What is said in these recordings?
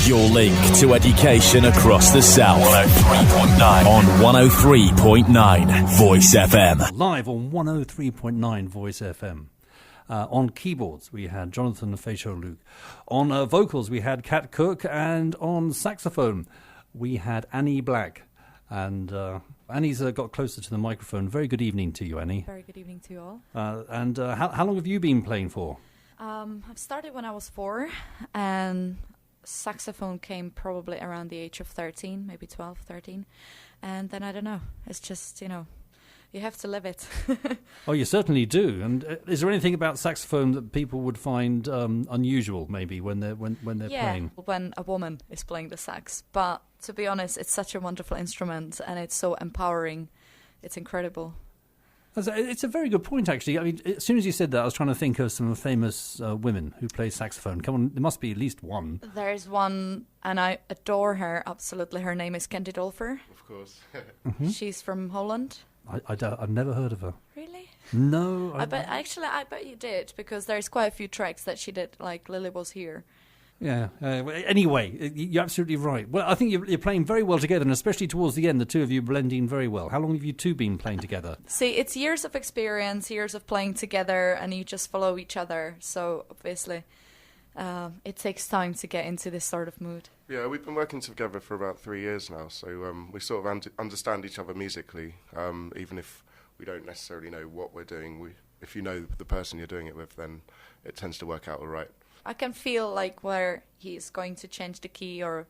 Your link to education across the South. 103.9 on 103.9 Voice FM. Live on 103.9 Voice FM. On keyboards, we had Jonathan Fashole. On vocals, we had Kat Cook. And on saxophone, we had Annie Black. And Annie's got closer to the microphone. Very good evening to you, Annie. Very good evening to you all. And how long have you been playing for? I've started when I was 4, and saxophone came probably around the age of 13, maybe 12, 13. And then I don't know. It's just, you have to live it. Oh, you certainly do. And is there anything about saxophone that people would find unusual, maybe, when they're playing? Yeah, when a woman is playing the sax. But to be honest, it's such a wonderful instrument, and it's so empowering. It's incredible. It's a very good point, actually. I mean, as soon as you said that, I was trying to think of some famous women who play saxophone. Come on, there must be at least one. There's one, and I adore her, absolutely. Her name is Candy Dolfer. Of course. Mm-hmm. She's from Holland. I've never heard of her. Really? No. I bet you did, because there's quite a few tracks that she did, like Lily Was Here. Yeah. Anyway, you're absolutely right. Well, I think you're playing very well together, and especially towards the end, the two of you blending very well. How long have you two been playing together? See, it's years of experience, years of playing together, and you just follow each other. So, obviously, it takes time to get into this sort of mood. Yeah, we've been working together for about 3 years now, so we sort of understand each other musically, even if we don't necessarily know what we're doing. If you know the person you're doing it with, then it tends to work out all right. I can feel like where he's going to change the key or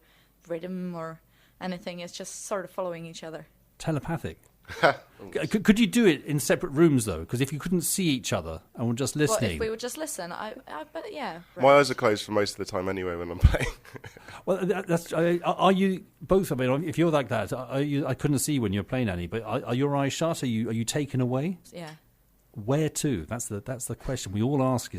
rhythm or anything. It's just sort of following each other. Telepathic. Could you do it in separate rooms, though? Because if you couldn't see each other and were just listening... Well, if we would just listen, I bet, yeah. Right. My eyes are closed for most of the time anyway when I'm playing. Well, are you both... I mean, if you're like that, I couldn't see when you were playing, Annie, but are your eyes shut? Are you taken away? Yeah. Where to? That's the question we all ask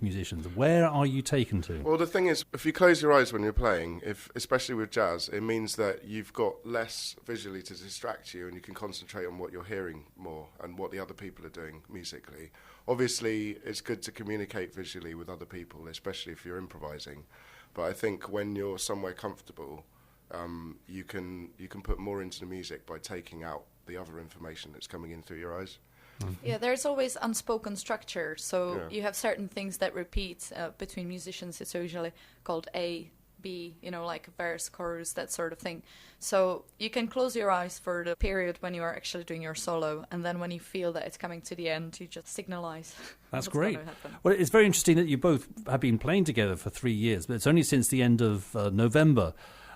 musicians. Where are you taken to? Well, the thing is, if you close your eyes when you're playing, especially with jazz, it means that you've got less visually to distract you, and you can concentrate on what you're hearing more and what the other people are doing musically. Obviously, it's good to communicate visually with other people, especially if you're improvising. But I think when you're somewhere comfortable, you can put more into the music by taking out the other information that's coming in through your eyes. Yeah, there's always unspoken structure, so you have certain things that repeat between musicians. It's usually called A, B, like verse, chorus, that sort of thing. So you can close your eyes for the period when you are actually doing your solo, and then when you feel that it's coming to the end, you just signalize. That's great. Well, it's very interesting that you both have been playing together for 3 years, but it's only since the end of November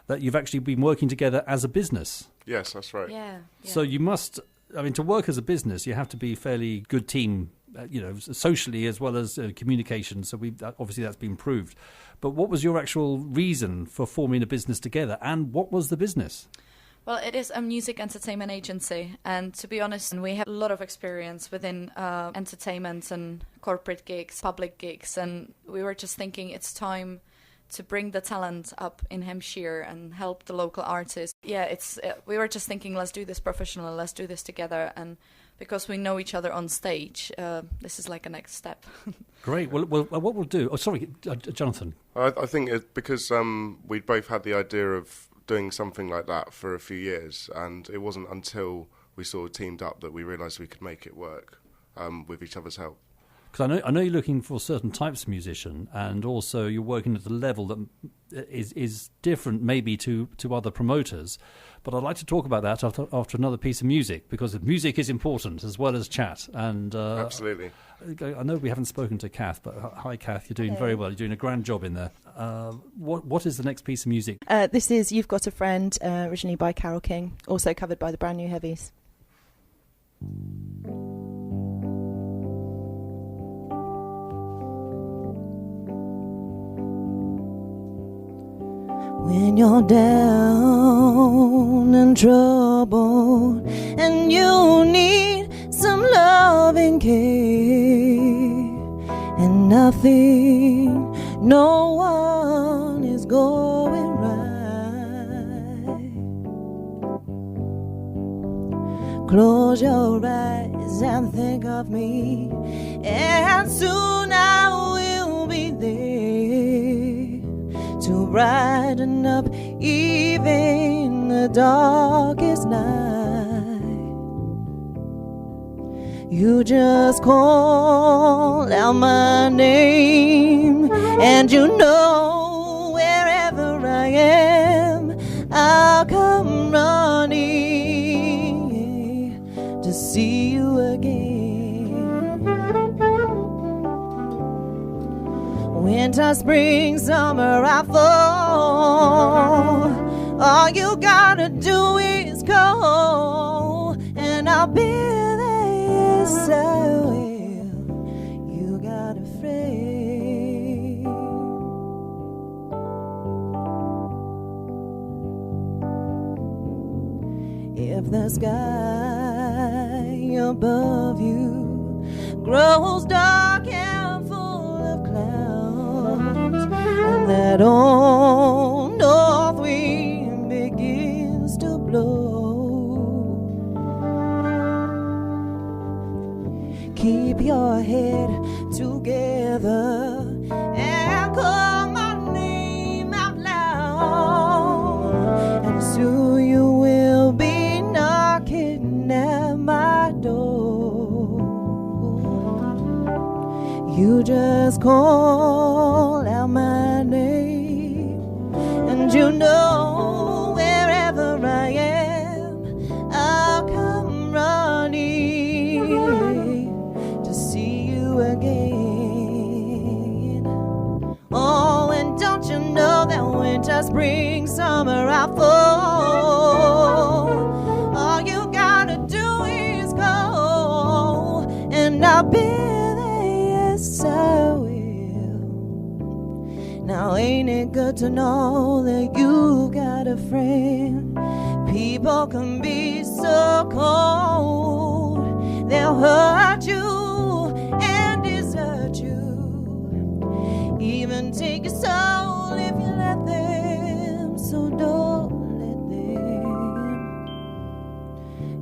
that you've actually been working together as a business. Yes, that's right. Yeah. So you must... I mean, to work as a business, you have to be a fairly good team, socially as well as communication. So obviously that's been proved. But what was your actual reason for forming a business together, and what was the business? Well, it is a music entertainment agency, and to be honest, we have a lot of experience within entertainment and corporate gigs, public gigs, and we were just thinking it's time to bring the talent up in Hampshire and help the local artists. Yeah, we were just thinking, let's do this professionally, let's do this together, and because we know each other on stage, this is like a next step. Great. Well, what we'll do... Oh, sorry, Jonathan. I think because we both had the idea of doing something like that for a few years, and it wasn't until we sort of teamed up that we realised we could make it work with each other's help. Because I know you're looking for certain types of musician, and also you're working at a level that is different maybe to other promoters. But I'd like to talk about that after another piece of music, because music is important as well as chat. And absolutely. I know we haven't spoken to Kath, but hi, Kath. You're doing very well. You're doing a grand job in there. What is the next piece of music? This is You've Got a Friend, originally by Carole King, also covered by the Brand New Heavies. When you're down and troubled and you need some loving care and nothing, no one is going right. Close your eyes and think of me and soon I will be there to brighten up even the darkest night. You just call out my name, and you know wherever I am, I'll come running to see you again. Winter, spring, summer, I fall. All you gotta do is call, and I'll be there. Yes, I will. You got a friend. If the sky above you grows dark and full of clouds, and that old north wind begins to blow, keep your head together and call my name out loud, and soon you will be knocking at my door. You just call out my name, and you know wherever I am, I'll come running to see you again. Oh, and don't you know that winter, spring, summer, I fall. All you gotta do is go, and I'll be there, yes I will. Now ain't it good to know that you got a friend? People can be so cold, they'll hurt you and desert you, even take your soul if you let them. So don't let them.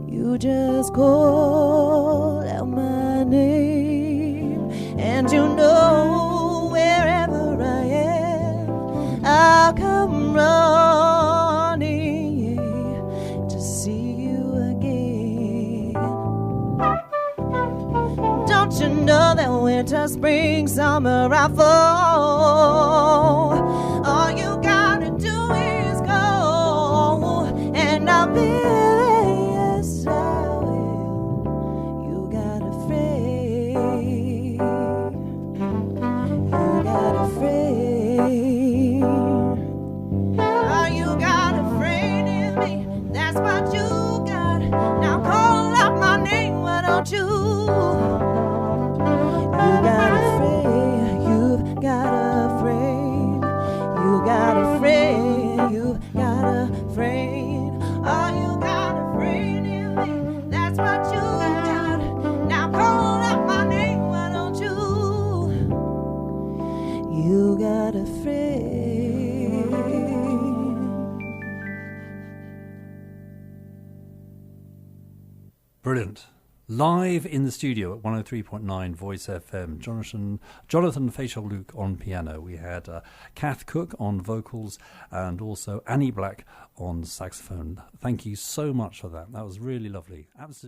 You just call out my name, and you know wherever I am, I'll come running to see you again. Don't you know that winter, spring, summer, I fall? All you gotta do is go, and I'll be there, yes I will. You got a friend. You got a friend. Oh, you got a friend in me, that's what you got. Now call out my name, why don't you? You got a friend, you've got a friend. You got a friend, you've got a friend. Oh, you got a friend in me, that's what you got. Now call out my name, why don't you? You got a friend. Brilliant. Live in the studio at 103.9 Voice FM, Jonathan Fashole on piano. We had Kath Cook on vocals and also Annie Black on saxophone. Thank you so much for that. That was really lovely. Absolutely.